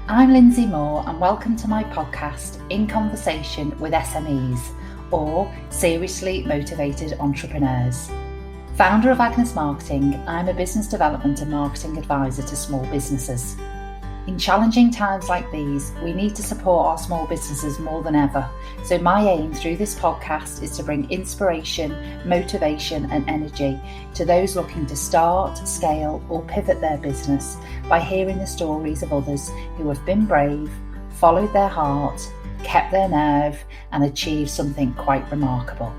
I'm Lindsay Moore and welcome to my podcast, In Conversation with SMEs, or Seriously Motivated Entrepreneurs. Founder of Agnes Marketing, I'm a business development and marketing advisor to small businesses. In challenging times like these, we need to support our small businesses more than ever. So my aim through this podcast is to bring inspiration, motivation and energy to those looking to start, scale or pivot their business by hearing the stories of others who have been brave, followed their heart, kept their nerve and achieved something quite remarkable.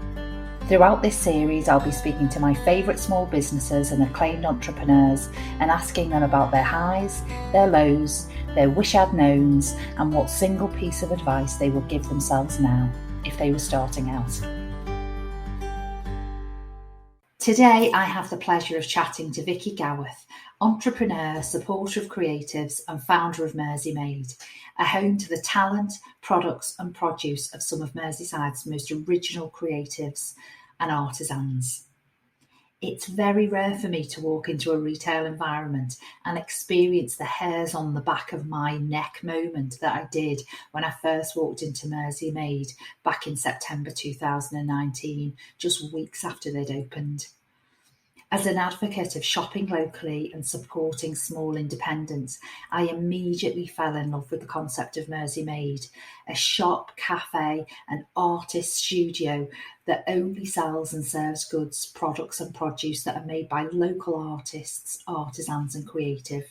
Throughout this series, I'll be speaking to my favourite small businesses and acclaimed entrepreneurs and asking them about their highs, their lows, their wish I'd knowns, and what single piece of advice they would give themselves now if they were starting out. Today, I have the pleasure of chatting to Vicky Gawith, entrepreneur, supporter of creatives and founder of MerseyMade, a home to the talent, products and produce of some of Merseyside's most original creatives and artisans. It's very rare for me to walk into a retail environment and experience the hairs on the back of my neck moment that I did when I first walked into MerseyMade back in September 2019, just weeks after they'd opened. As an advocate of shopping locally and supporting small independents, I immediately fell in love with the concept of MerseyMade, a shop, cafe and artist studio that only sells and serves goods, products and produce that are made by local artists, artisans and creative.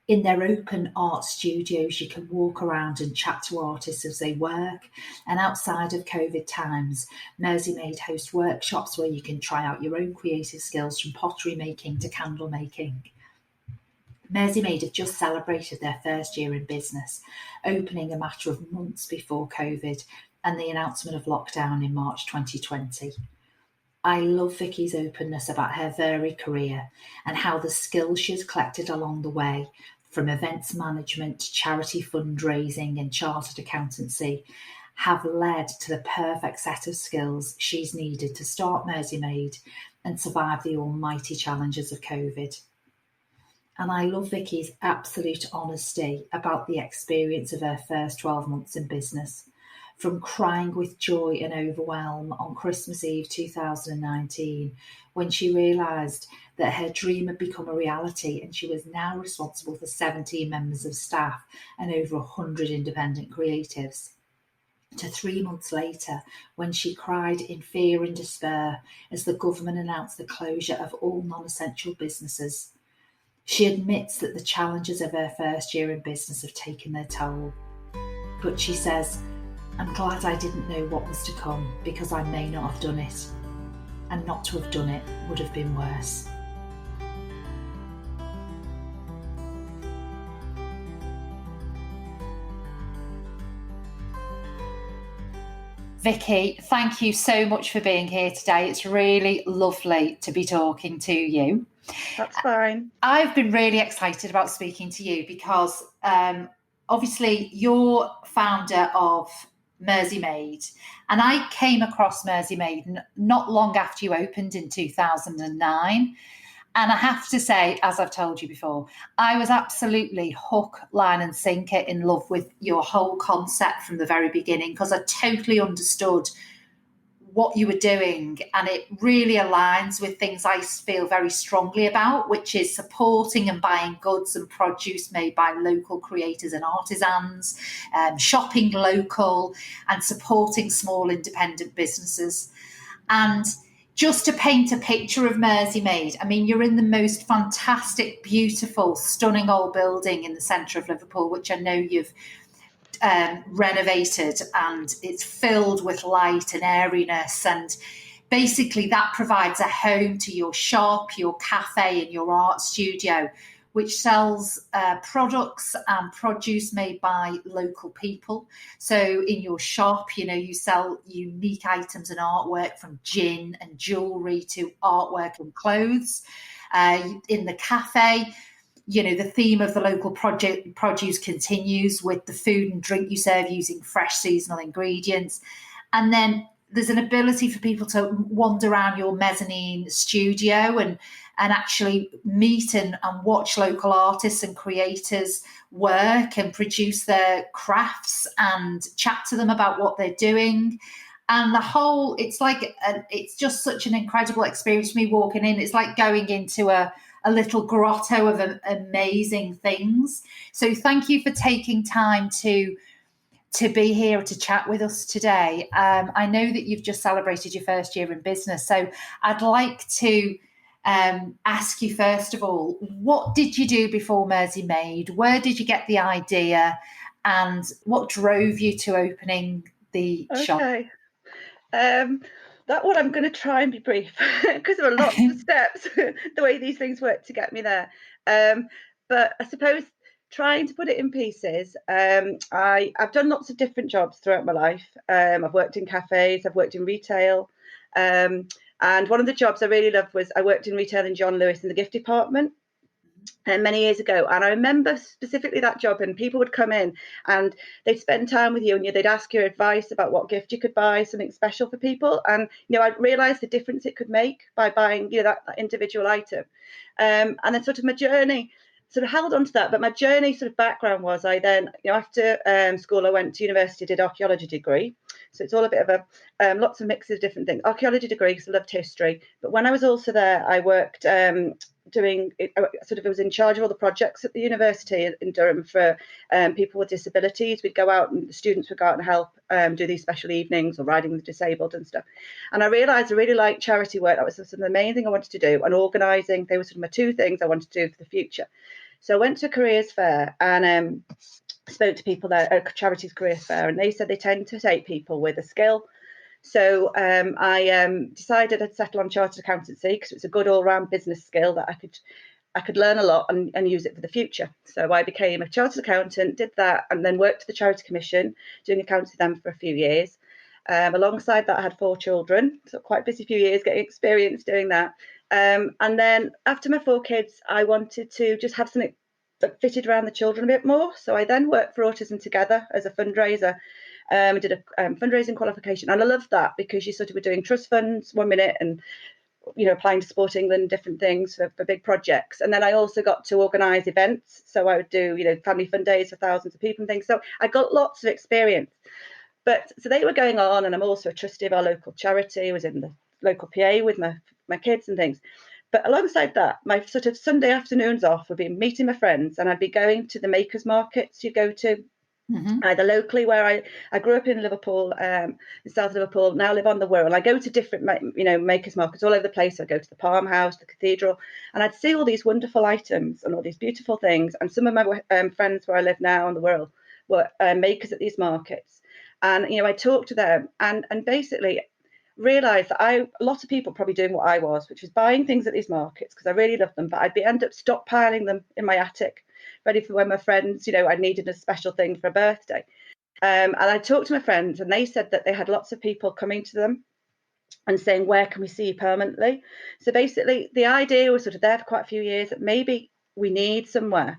In their open art studios, you can walk around and chat to artists as they work. And outside of COVID times, MerseyMade hosts workshops where you can try out your own creative skills from pottery making to candle making. MerseyMade have just celebrated their first year in business, opening a matter of months before COVID and the announcement of lockdown in March 2020. I love Vicky's openness about her varied career and how the skills she's collected along the way, from events management to charity fundraising and chartered accountancy, have led to the perfect set of skills she's needed to start MerseyMade and survive the almighty challenges of COVID. And I love Vicky's absolute honesty about the experience of her first 12 months in business. From crying with joy and overwhelm on Christmas Eve 2019, when she realised that her dream had become a reality and she was now responsible for 17 members of staff and over 100 independent creatives, to 3 months later when she cried in fear and despair as the government announced the closure of all non-essential businesses. She admits that the challenges of her first year in business have taken their toll. But she says, I'm glad I didn't know what was to come because I may not have done it. And not to have done it would have been worse. Vicky, thank you so much for being here today. It's really lovely to be talking to you. That's fine. I've been really excited about speaking to you because obviously you're founder of MerseyMade, and I came across MerseyMade not long after you opened in 2009. And I have to say, as I've told you before, I was absolutely hook, line and sinker in love with your whole concept from the very beginning, because I totally understood what you were doing, and it really aligns with things I feel very strongly about, which is supporting and buying goods and produce made by local creators and artisans, shopping local and supporting small independent businesses. And just to paint a picture of MerseyMade, I mean, you're in the most fantastic, beautiful, stunning old building in the centre of Liverpool, which I know you've renovated, and it's filled with light and airiness, and basically that provides a home to your shop, your cafe and your art studio, which sells products and produce made by local people. So in your shop, you sell unique items and artwork, from gin and jewellery to artwork and clothes. In the cafe, the theme of the local produce continues with the food and drink you serve using fresh seasonal ingredients. And then there's an ability for people to wander around your mezzanine studio and and actually meet and watch local artists and creators work and produce their crafts and chat to them about what they're doing. And it's just such an incredible experience for me walking in. It's like going into a little grotto of amazing things. So thank you for taking time to be here to chat with us today. I know that you've just celebrated your first year in business, so I'd like to ask you, first of all, what did you do before MerseyMade? Where did you get the idea, and what drove you to opening the shop? Okay. That one I'm going to try and be brief because there are lots of steps, the way these things work to get me there. But I suppose trying to put it in pieces, I've done lots of different jobs throughout my life. I've worked in cafes, I've worked in retail. And one of the jobs I really loved was I worked in retail in John Lewis in the gift department. And many years ago, and I remember specifically that job, and people would come in and they'd spend time with you, and they'd ask your advice about what gift you could buy, something special for people. And I realized the difference it could make by buying that individual item. And then sort of my journey sort of held on to that, but my journey sort of background was I then after school I went to university, did archaeology degree, so it's all a bit of a lots of mixes of different things. Archaeology degree because I loved history, but when I was also there I worked doing sort of, I was in charge of all the projects at the university in Durham for people with disabilities. We'd go out and the students would go out and help do these special evenings or riding with the disabled and stuff. And I realised I really liked charity work. That was sort of the main thing I wanted to do, and organising. They were sort of my two things I wanted to do for the future. So I went to a careers fair and spoke to people there at a charities careers fair, and they said they tend to take people with a skill. So I decided I'd settle on chartered accountancy because it's a good all-round business skill that I could learn a lot and use it for the future. So I became a chartered accountant, did that, and then worked for the Charity Commission, doing accounts for them for a few years. Alongside that, I had 4 children, so quite a busy few years getting experience doing that. And then after my 4 kids, I wanted to just have something that fitted around the children a bit more. So I then worked for Autism Together as a fundraiser. I did a fundraising qualification, and I loved that because you sort of were doing trust funds 1 minute and applying to Sport England, different things for big projects. And then I also got to organise events, so I would do family fun days for thousands of people and things. So I got lots of experience. But so they were going on, and I'm also a trustee of our local charity. I was in the local PA with my kids and things. But alongside that, my sort of Sunday afternoons off would be meeting my friends, and I'd be going to the makers markets you go to. Mm-hmm. Either locally, where I grew up in Liverpool, in South Liverpool, now live on the Wirral. I go to different makers markets all over the place. I go to the Palm House, the Cathedral, and I'd see all these wonderful items and all these beautiful things. And some of my friends where I live now on the Wirral were makers at these markets, and I talked to them and basically realised that a lot of people probably doing what I was, which was buying things at these markets because I really loved them, but I'd end up stockpiling them in my attic, ready for when my friends, I needed a special thing for a birthday. And I talked to my friends, and they said that they had lots of people coming to them and saying, where can we see you permanently? So basically, the idea was sort of there for quite a few years that maybe we need somewhere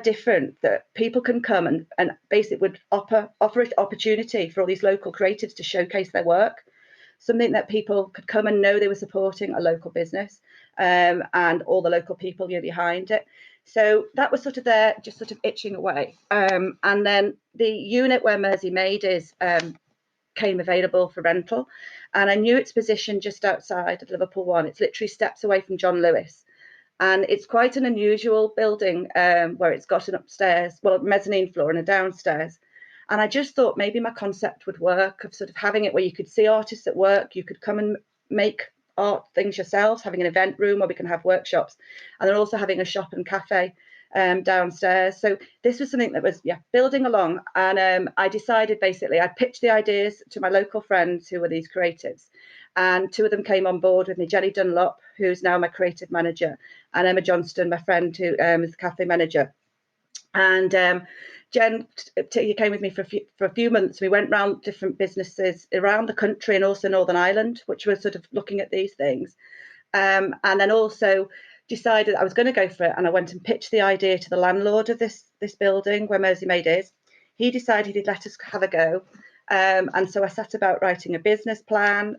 different that people can come and basically would offer an opportunity for all these local creatives to showcase their work. Something that people could come and know they were supporting a local business and all the local people behind it. So that was sort of there, just sort of itching away. And then the unit where MerseyMade is came available for rental. And I knew its position just outside of Liverpool 1. It's literally steps away from John Lewis. And it's quite an unusual building where it's got an upstairs, a mezzanine floor and a downstairs. And I just thought maybe my concept would work of sort of having it where you could see artists at work, you could come and make art things yourselves, having an event room where we can have workshops, and then also having a shop and cafe downstairs. So this was something that was building along, and I decided basically I pitched the ideas to my local friends who were these creatives, and 2 of them came on board with me, Jenny Dunlop, who's now my creative manager, and Emma Johnston, my friend, who is the cafe manager. And Jen came with me for a few months. We went around different businesses around the country and also Northern Ireland, which was sort of looking at these things. And then also decided I was going to go for it. And I went and pitched the idea to the landlord of this building where MerseyMade is. He decided he'd let us have a go. And so I set about writing a business plan.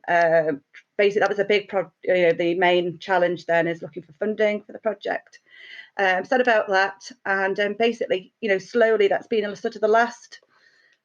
Basically, that was a big the main challenge then is looking for funding for the project. Set about that, and basically, slowly that's been sort of the last,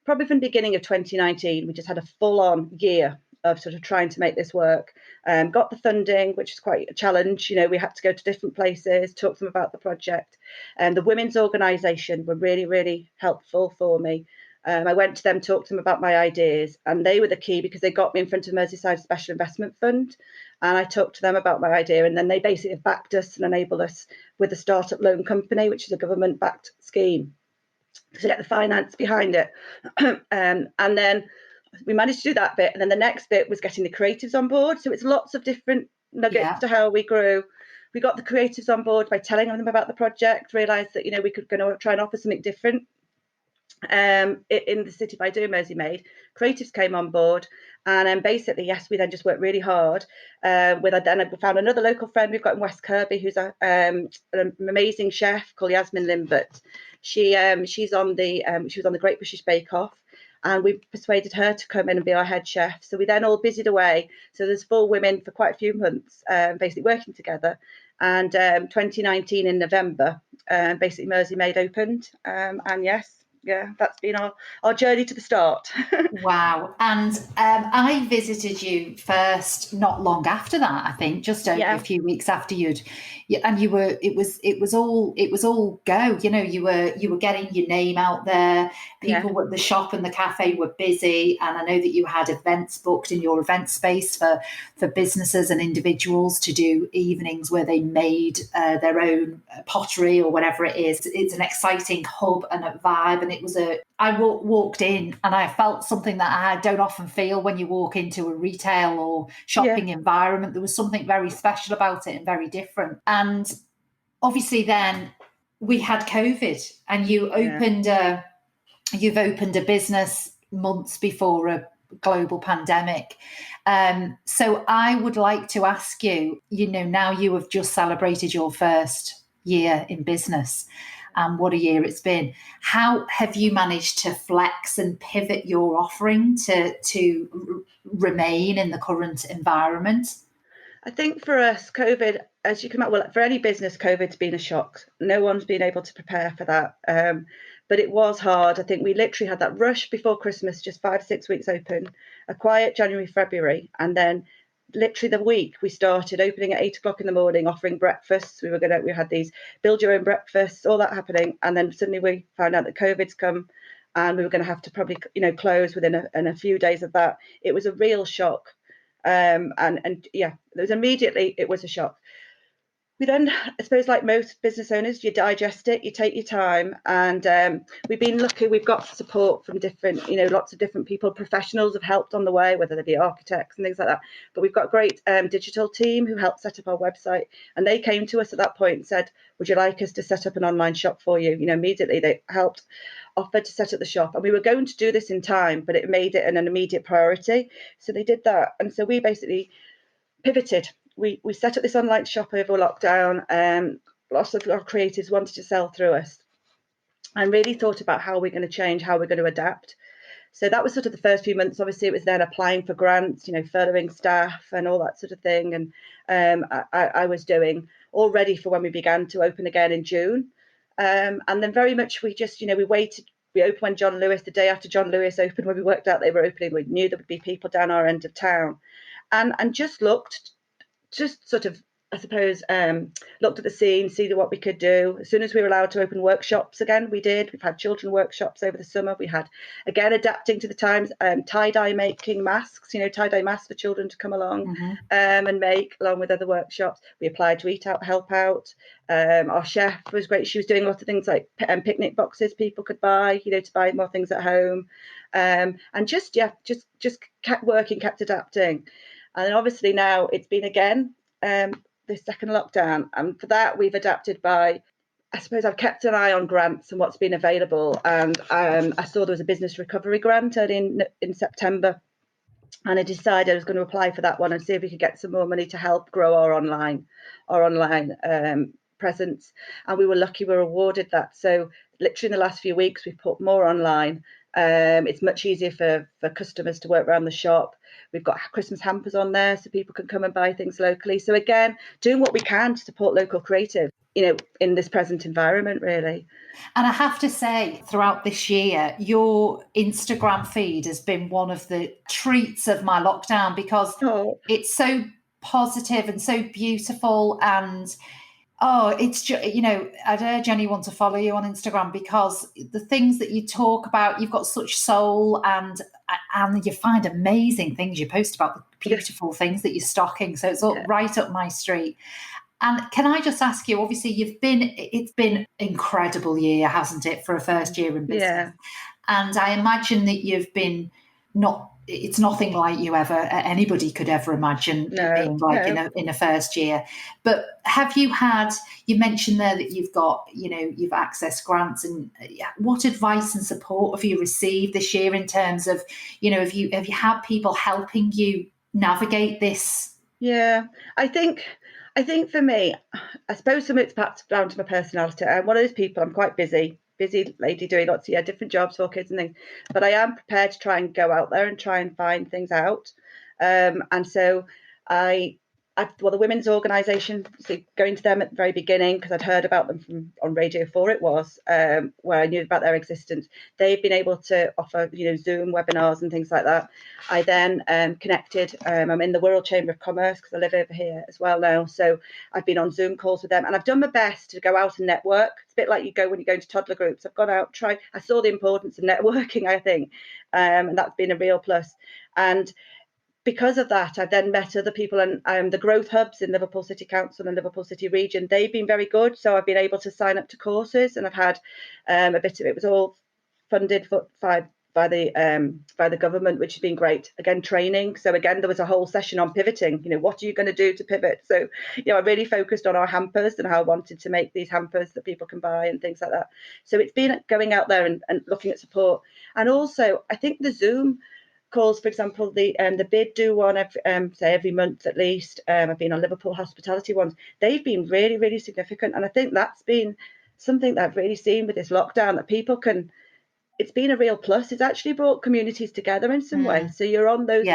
probably from the beginning of 2019, we just had a full-on year of sort of trying to make this work. Got the funding, which is quite a challenge. We had to go to different places, talk to them about the project. And the women's organisation were really, really helpful for me. I went to them, talked to them about my ideas, and they were the key because they got me in front of Merseyside Special Investment Fund. And I talked to them about my idea, and then they basically backed us and enabled us with a startup loan company, which is a government-backed scheme, to get the finance behind it. And then we managed to do that bit. And then the next bit was getting the creatives on board. So it's lots of different nuggets to how we grew. We got the creatives on board by telling them about the project, realised that, we could try and offer something different in the city by doing MerseyMade. Creatives came on board, and basically, yes, we then just worked really hard. Then we found another local friend we've got in West Kirby, who's an amazing chef called Yasmin Limbert. She's on she was on the Great British Bake Off, and we persuaded her to come in and be our head chef. So we then all busied away. So there's 4 women for quite a few months, basically working together. And 2019 in November, basically MerseyMade opened, and yes. Yeah, that's been our journey to the start. Wow. And I visited you first not long after that, I think, just a few weeks after it was all go. You were getting your name out there. People at the shop and the cafe were busy, and I know that you had events booked in your event space for businesses and individuals to do evenings where they made their own pottery or whatever it is. It's an exciting hub and a vibe, and I walked in and I felt something that I don't often feel when you walk into a retail or shopping environment. There was something very special about it and very different. And obviously then we had COVID, and you've opened a business months before a global pandemic. So I would like to ask you, now you have just celebrated your first year in business, and what a year it's been. How have you managed to flex and pivot your offering to remain in the current environment? I think for us, COVID, as you come out, for any business, COVID's been a shock. No one's been able to prepare for that. But it was hard. I think we literally had that rush before Christmas, just 5 to 6 weeks open, a quiet January, February, and then literally the week we started opening at 8 o'clock in the morning, offering breakfasts. We had these build your own breakfasts, all that happening, and then suddenly we found out that COVID's come, and we were going to have to probably close within a few days of that. It was a real shock, it was a shock. We then, I suppose, like most business owners, you digest it, you take your time, and we've been lucky. We've got support from different, lots of different people. Professionals have helped on the way, whether they be architects and things like that. But we've got a great digital team who helped set up our website, and they came to us at that point and said, "Would you like us to set up an online shop for you?" Immediately they helped, offered to set up the shop, and we were going to do this in time, but it made it an immediate priority. So they did that, and so we basically pivoted. We set up this online shop over lockdown. Lots of our creatives wanted to sell through us, and really thought about how we're going to change, how we're going to adapt. So that was sort of the first few months. Obviously, it was then applying for grants, furloughing staff and all that sort of thing. And I was doing all ready for when we began to open again in June. And then very much we just, we waited. We opened when John Lewis, the day after John Lewis opened, when we worked out they were opening, we knew there would be people down our end of town. And just sort of, I suppose, looked at the scene, see what we could do. As soon as we were allowed to open workshops again, we did. We've had children workshops over the summer. We had, again, adapting to the times, tie-dye making masks, tie-dye masks for children to come along and make, along with other workshops. We applied to Eat Out, Help Out. Our chef was great. She was doing lots of things like picnic boxes people could buy, to buy more things at home. And just kept working, kept adapting. And then obviously now it's been again the second lockdown, and for that we've adapted by, I suppose, I've kept an eye on grants and what's been available, and I saw there was a business recovery grant early in September, and I decided I was going to apply for that one and see if we could get some more money to help grow our online presence. And we were lucky, we were awarded that. So literally in the last few weeks we've put more online. It's much easier for customers to work around the shop. We've got Christmas hampers on there so people can come and buy things locally. So again, doing what we can to support local creative, in this present environment, really. And I have to say, throughout this year, your Instagram feed has been one of the treats of my lockdown, because it's so positive and so beautiful. And it's just, I'd urge anyone to follow you on Instagram, because the things that you talk about, you've got such soul, and you find amazing things. You post about the beautiful things that you're stocking. So it's right up my street. And can I just ask you, obviously it's been an incredible year, hasn't it, for a first year in business? Yeah. And I imagine that you've been it's nothing like anybody could ever imagine it being like in a first year. But have you mentioned there that you've got, you've accessed grants, and what advice and support have you received this year in terms of, have you had people helping you navigate this? Yeah, I think for me, I suppose some of it's perhaps down to my personality. I'm one of those people, I'm quite busy lady doing lots of different jobs for kids and things, but I am prepared to try and go out there and try and find things out. And so the women's organisation, so going to them at the very beginning, because I'd heard about them on Radio 4, where I knew about their existence. They've been able to offer, Zoom webinars and things like that. I then connected. I'm in the Wirral Chamber of Commerce because I live over here as well now. So I've been on Zoom calls with them, and I've done my best to go out and network. It's a bit like when you go into toddler groups. I've gone out, I saw the importance of networking, I think, and that's been a real plus. And because of that, I've then met other people, and the growth hubs in Liverpool City Council and Liverpool City Region, they've been very good. So I've been able to sign up to courses, and I've had a bit of it was all funded by the government, which has been great. Again, training. So again, there was a whole session on pivoting. What are you going to do to pivot? So, I really focused on our hampers and how I wanted to make these hampers that people can buy and things like that. So it's been going out there and looking at support. And also, I think the Zoom calls, for example, the bid do one every month at least. I've been on Liverpool hospitality ones. They've been really, really significant, and I think that's been something that I've really seen with this lockdown, that people can. It's been a real plus. It's actually brought communities together in some way. So you're on those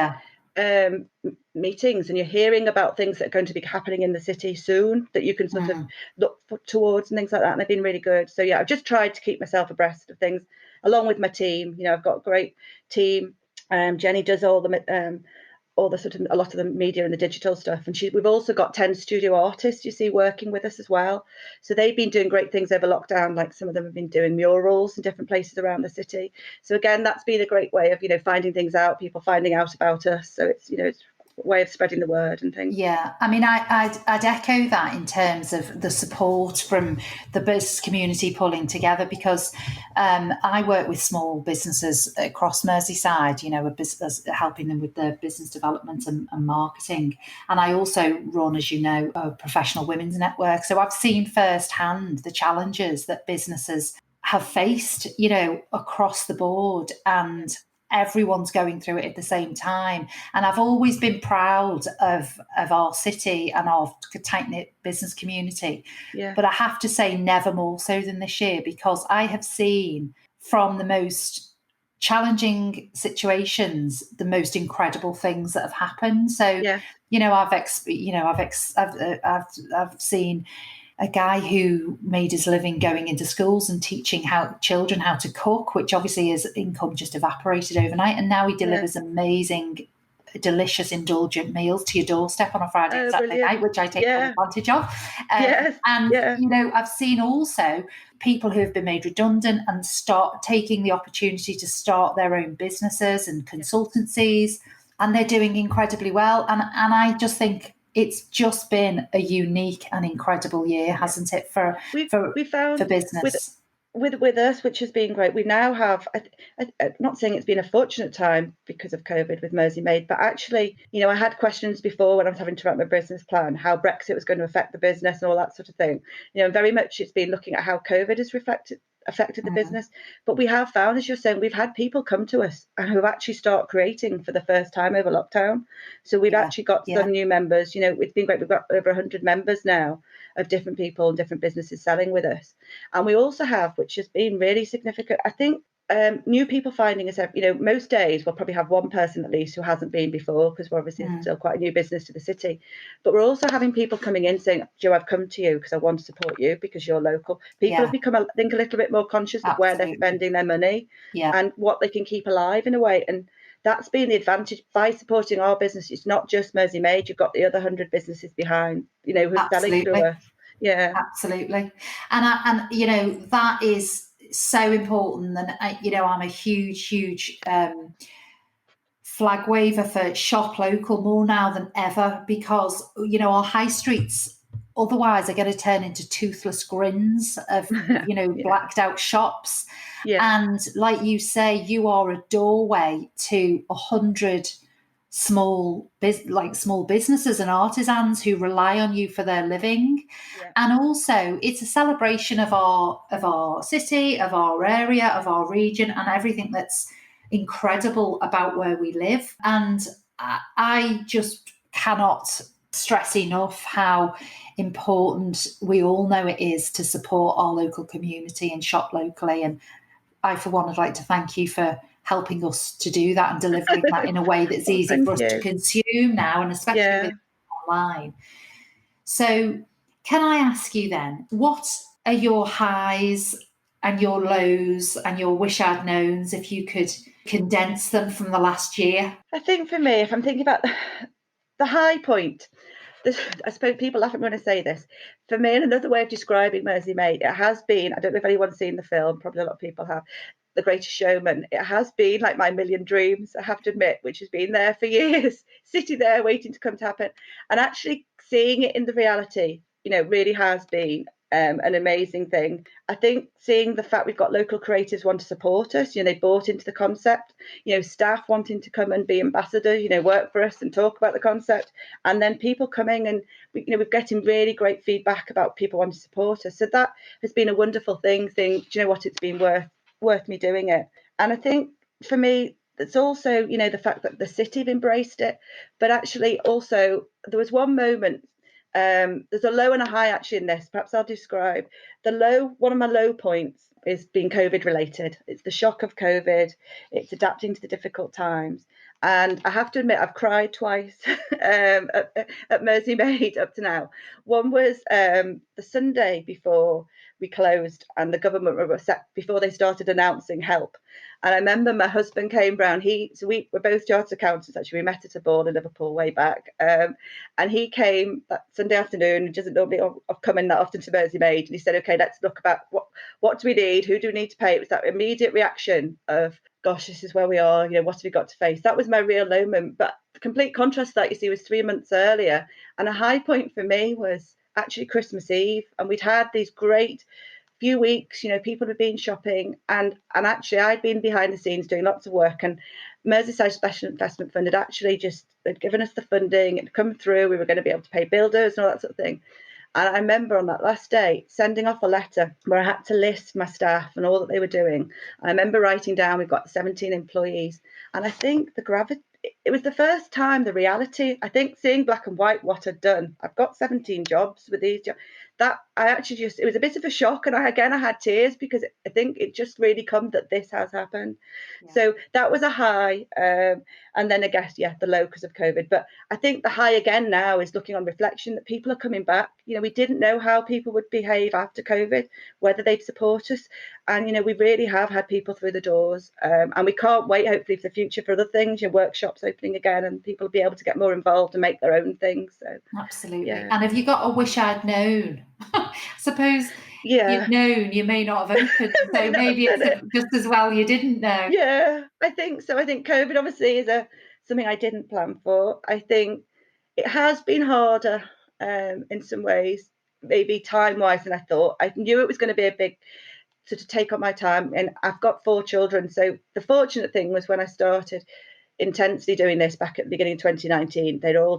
meetings, and you're hearing about things that are going to be happening in the city soon that you can sort of look towards and things like that. And they've been really good. So I've just tried to keep myself abreast of things along with my team. I've got a great team. Jenny does all the sort of a lot of the media and the digital stuff, and we've also got 10 studio artists, working with us as well. So they've been doing great things over lockdown. Like some of them have been doing murals in different places around the city. So again, that's been a great way of finding things out, people finding out about us. So it's it's a way of spreading the word and things. Yeah, I mean, I'd echo that in terms of the support from the business community pulling together, because I work with small businesses across Merseyside, helping them with their business development and marketing. And I also run, as you know, a professional women's network. So I've seen firsthand the challenges that businesses have faced, across the board, and everyone's going through it at the same time. And I've always been proud of our city and our tight-knit business community. Yeah. But I have to say, never more so than this year, because I have seen from the most challenging situations the most incredible things that have happened. So, I've seen a guy who made his living going into schools and teaching children how to cook, which obviously his income just evaporated overnight. And now he delivers amazing, delicious, indulgent meals to your doorstep on a Friday and Saturday night, which I take advantage of. I've seen also people who have been made redundant and start taking the opportunity to start their own businesses and consultancies, and they're doing incredibly well. And I just think it's just been a unique and incredible year, hasn't it, for business? With us, which has been great. We now have, I'm not saying it's been a fortunate time because of COVID with MerseyMade, but actually, I had questions before when I was having to write my business plan, how Brexit was going to affect the business and all that sort of thing. Very much it's been looking at how COVID has affected the business. But we have found, as you're saying, we've had people come to us and who have actually started creating for the first time over lockdown. So we've actually got some new members. It's been great. We've got over 100 members now of different people and different businesses selling with us. And we also have, which has been really significant, I think new people finding us, most days we'll probably have one person at least who hasn't been before, because we're obviously still quite a new business to the city. But we're also having people coming in saying, Joe, I've come to you because I want to support you because you're local. People have become, I think, a little bit more conscious of where they're spending their money and what they can keep alive in a way. And that's been the advantage by supporting our business. It's not just MerseyMade. You've got the other 100 businesses behind, who are selling through us. Yeah, absolutely. And that is so important. And I'm a huge flag waver for shop local more now than ever, because our high streets otherwise are going to turn into toothless grins of blacked out shops. And like you say, you are a doorway to 100 small businesses and artisans who rely on you for their living. And also it's a celebration of our city, of our area, of our region, and everything that's incredible about where we live. And I just cannot stress enough how important we all know it is to support our local community and shop locally. And I, for one, would like to thank you for helping us to do that and delivering that in a way that's easy for us to consume now, and especially with online. So can I ask you then, what are your highs and your lows and your wish I'd knowns, if you could condense them from the last year? I think for me, if I'm thinking about the high point, I suppose people laugh at me when I say this. For me, and another way of describing MerseyMade, it has been, I don't know if anyone's seen the film, probably a lot of people have, The Greatest Showman. It has been like my million dreams, I have to admit, which has been there for years, sitting there waiting to come to happen. And actually seeing it in the reality, really has been an amazing thing. I think seeing the fact we've got local creatives want to support us, they bought into the concept, staff wanting to come and be ambassadors, work for us and talk about the concept, and then people coming and we're getting really great feedback about people wanting to support us. So that has been a wonderful thing. Do you know what, it's been worth me doing it. And I think for me, it's also, the fact that the city have embraced it, but actually also there was one moment. There's a low and a high actually in this. Perhaps I'll describe the low. One of my low points is being COVID related. It's the shock of COVID. It's adapting to the difficult times. And I have to admit, I've cried twice at MerseyMade up to now. One was the Sunday before we closed, and the government were set before they started announcing help. And I remember my husband came round. We're both chartered accountants, actually. We met at a ball in Liverpool way back. And he came that Sunday afternoon. He doesn't normally come in that often to MerseyMade. And he said, OK, let's look about what do we need? Who do we need to pay? It was that immediate reaction of, gosh, this is where we are. What have we got to face? That was my real low moment. But the complete contrast to that, you see, was 3 months earlier. And a high point for me was actually Christmas Eve. And we'd had these great few weeks, people had been shopping, and actually I'd been behind the scenes doing lots of work, and Merseyside Special Investment Fund had given us the funding, it had come through, we were going to be able to pay builders and all that sort of thing. And I remember on that last day sending off a letter where I had to list my staff and all that they were doing. I remember writing down, we've got 17 employees, and I think it was the first time, the reality, I think, seeing black and white what I'd done. I've got 17 jobs with these jobs. That I actually it was a bit of a shock. And I had tears, because I think it just really come that this has happened. Yeah. So that was a high. And then I guess, the low because of COVID. But I think the high again now is looking on reflection that people are coming back. We didn't know how people would behave after COVID, whether they'd support us. And, we really have had people through the doors. And we can't wait, hopefully, for the future for other things, workshops opening again, and people will be able to get more involved and make their own things. So absolutely. Yeah. And have you got a wish I'd known? Suppose you'd known, you may not have opened, so maybe it's just as well you didn't know. Yeah, I think so. I think COVID obviously is something I didn't plan for. I think it has been harder in some ways, maybe time-wise than I thought. I knew it was going to be a big sort of take up my time, and I've got 4 children. So the fortunate thing was when I started intensely doing this back at the beginning of 2019, they'd all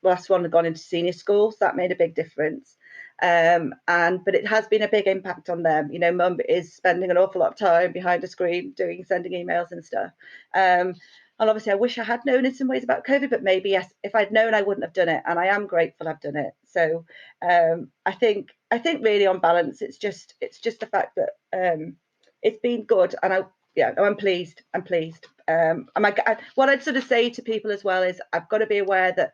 last one had gone into senior school, so that made a big difference. But it has been a big impact on them. Mum is spending an awful lot of time behind a screen sending emails and stuff. And obviously I wish I had known in some ways about COVID, but maybe yes, if I'd known I wouldn't have done it, and I am grateful I've done it. So I think really on balance, it's just the fact that it's been good, and I'm pleased. What I'd sort of say to people as well is I've got to be aware that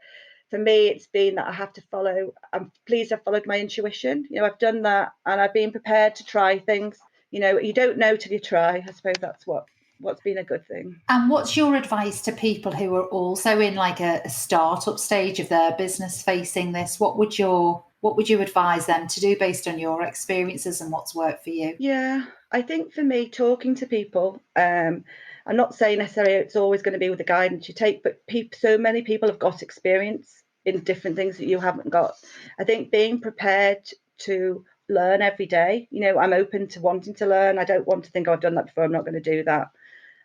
for me, it's been that I have to follow. I'm pleased I've followed my intuition. I've done that, and I've been prepared to try things. You don't know till you try. I suppose that's what's been a good thing. And what's your advice to people who are also in like a startup stage of their business facing this? What would you advise them to do based on your experiences and what's worked for you? Yeah, I think for me, talking to people, I'm not saying necessarily it's always going to be with the guidance you take, but so many people have got experience in different things that you haven't got. I think being prepared to learn every day. I'm open to wanting to learn. I don't want to think, I've done that before, I'm not going to do that.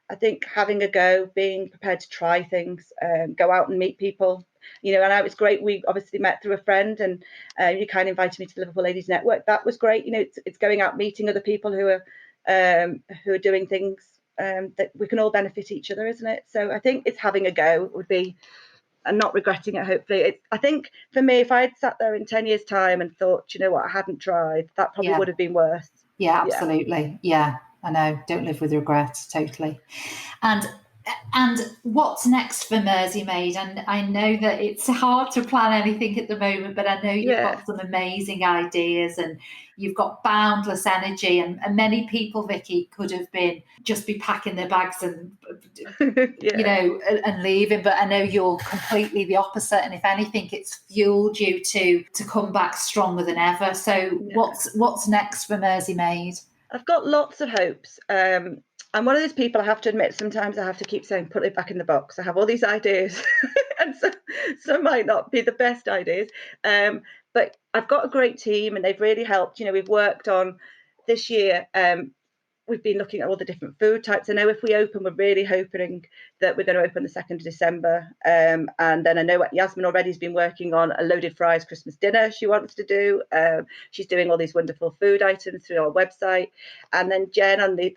I think having a go, being prepared to try things, go out and meet people. And it was great. We obviously met through a friend, and you kind of invited me to the Liverpool Ladies Network. That was great. It's going out meeting other people who are doing things that we can all benefit each other, isn't it? So I think it's having a go would be, and not regretting it. Hopefully, I think for me, if I had sat there in 10 years' time and thought, you know what, I hadn't tried, that probably would have been worse. Yeah, absolutely. Yeah, I know. Don't live with regrets. Totally. And what's next for MerseyMade? And I know that it's hard to plan anything at the moment, but I know you've got some amazing ideas and you've got boundless energy. And many people, Vicky, could have been just be packing their bags and, and leaving. But I know you're completely the opposite. And if anything, it's fueled you to come back stronger than ever. So what's next for MerseyMade? I've got lots of hopes. I'm one of those people, I have to admit, sometimes I have to keep saying, put it back in the box. I have all these ideas and some might not be the best ideas. But I've got a great team and they've really helped. We've worked on this year. We've been looking at all the different food types. I know if we open, we're really hoping that we're going to open the 2nd of December. And then I know Yasmin already has been working on a loaded fries Christmas dinner she wants to do. She's doing all these wonderful food items through our website. And then Jen on the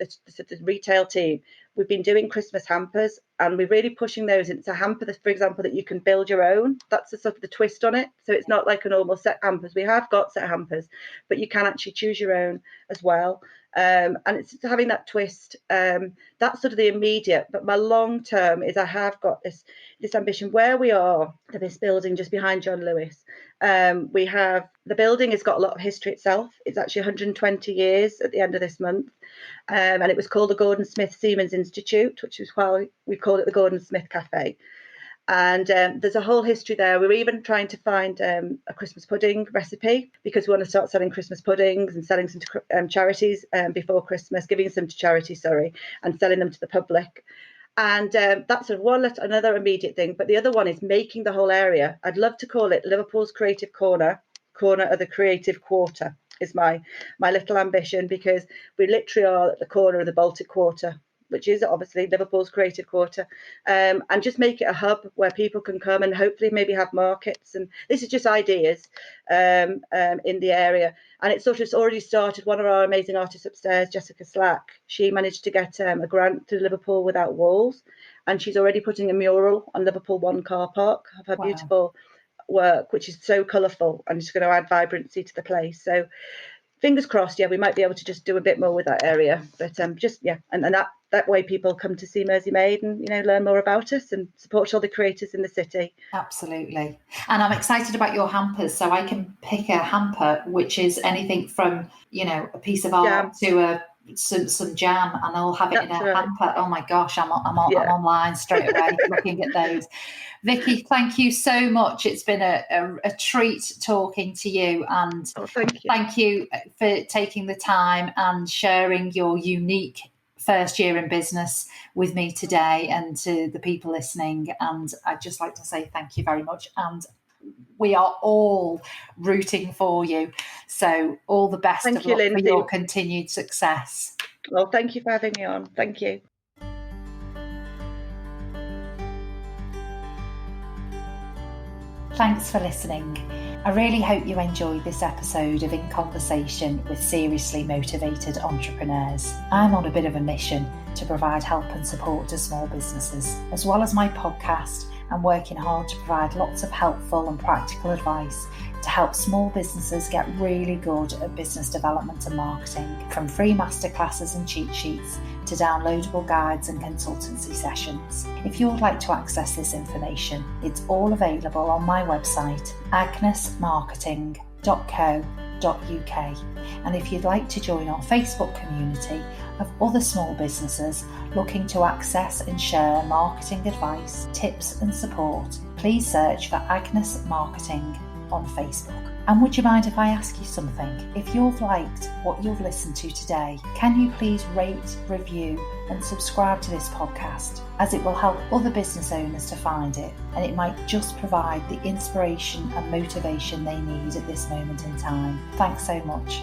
retail team, we've been doing Christmas hampers and we're really pushing those. It's a hamper, for example, that you can build your own. That's the sort of the twist on it. So it's not like a normal set hampers. We have got set hampers, but you can actually choose your own as well. And it's having that twist. That's sort of the immediate, but my long term is I have got this ambition where we are for this building just behind John Lewis. We have the building has got a lot of history itself. It's actually 120 years at the end of this month. And it was called the Gordon Smith Siemens Institute, which is why we call it the Gordon Smith Cafe. And there's a whole history there. We're even trying to find a Christmas pudding recipe because we want to start selling Christmas puddings and selling some to charities before Christmas, giving some to charity, and selling them to the public. And that's another immediate thing. But the other one is making the whole area. I'd love to call it Liverpool's Creative Corner of the Creative Quarter is my little ambition, because we literally are at the corner of the Baltic Quarter, which is obviously Liverpool's Creative Quarter, and just make it a hub where people can come and hopefully maybe have markets. And this is just ideas in the area. And it's already started. One of our amazing artists upstairs, Jessica Slack, she managed to get a grant to Liverpool Without Walls. And she's already putting a mural on Liverpool One car park of her beautiful work, which is so colourful and it's going to add vibrancy to the place. So fingers crossed, we might be able to just do a bit more with that area. But and that way people come to see MerseyMade and learn more about us and support all the creators in the city. Absolutely. And I'm excited about your hampers. So I can pick a hamper which is anything from a piece of art to some jam, and I'll have it in a hamper. Oh my gosh, I'm online straight away looking at those. Vicky, thank you so much. It's been a treat talking to you, and thank you for taking the time and sharing your unique first year in business with me today and to the people listening. And I'd just like to say thank you very much. And we are all rooting for you. So all the best of luck for your continued success. Well, thank you for having me on. Thank you. Thanks for listening. I really hope you enjoyed this episode of In Conversation with Seriously Motivated Entrepreneurs. I'm on a bit of a mission to provide help and support to small businesses. As well as my podcast, I'm working hard to provide lots of helpful and practical advice to help small businesses get really good at business development and marketing, from free masterclasses and cheat sheets to downloadable guides and consultancy sessions. If you would like to access this information, it's all available on my website, agnesmarketing.co.uk. And if you'd like to join our Facebook community of other small businesses looking to access and share marketing advice, tips and support, please search for Agnes Marketing on Facebook. And would you mind if I ask you something? If you've liked what you've listened to today, can you please rate, review and subscribe to this podcast, as it will help other business owners to find it, and it might just provide the inspiration and motivation they need at this moment in time. Thanks so much.